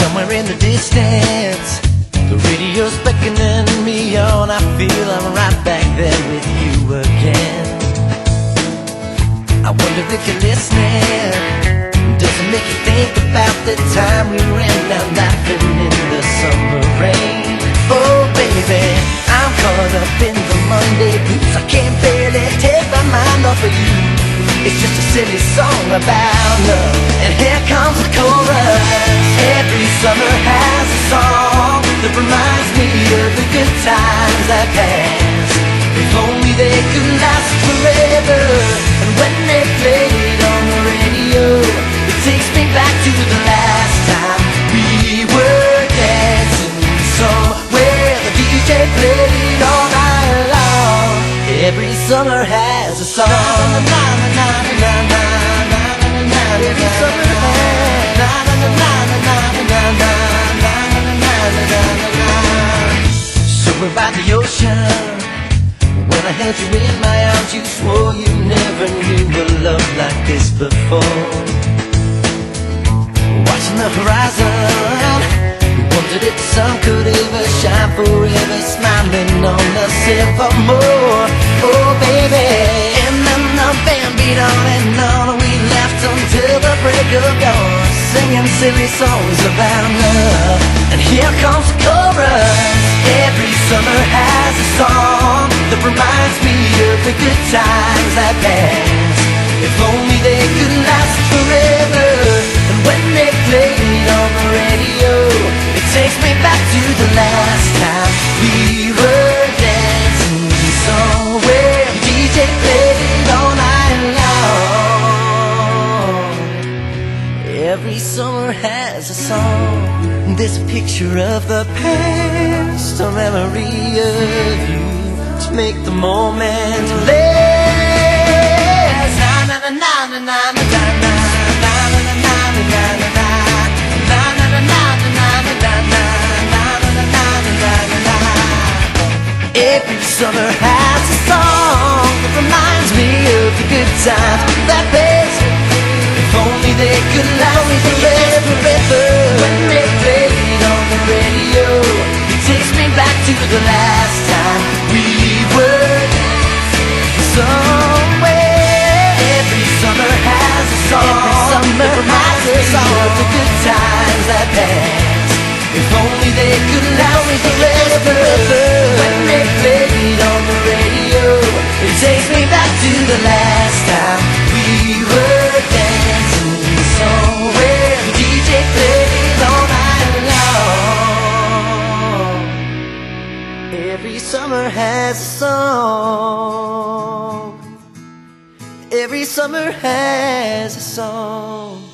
Somewhere in the distance, the radio's beckoning me on. I feel I'm right back there with you again. I wonder if you're listening. Does it make you think about the time we ran out laughing in the summer rain? Oh baby, I'm caught up in the Monday blues. I can't barely take my mind off of you. It's just a silly song about love, and here comes the chorus. Every summer has a song that reminds me of the good times that passed. If only they could last forever. And when they play it on the radio, it takes me back to the last time we were dancing somewhere. The DJ played all night long. Every summer has a song. Every summer somewhere by the ocean, when I held you in my arms, you swore you never knew a love like this before. Watching the horizon, we wondered if the sun could ever shine forever, smiling on us evermore. Oh baby, and then the band beat on and on. We laughed until the break of dawn, singing silly songs about love. And here comes the chorus. Every summer has a song that reminds me of the good times that passed. If only they could last forever. And when they play it on the radio, it takes me back to the last time we were dancing somewhere. The DJ played it all night long. Every summer has a song. There's a picture of the past, a memory of you to make the moment last. Na na na na na na na na na na na na na. Every summer has a song that reminds me of the good times that passed. If only they could last forever. When they play it on the radio, it takes me back to the last time we were somewhere. Every summer has a song. Every summer has a song of the good times that passed. If only they could last forever. When they play it on the radio, it takes me back to the last time we were dancing somewhere. The DJ played all night long. Every summer has a song. Every summer has a song.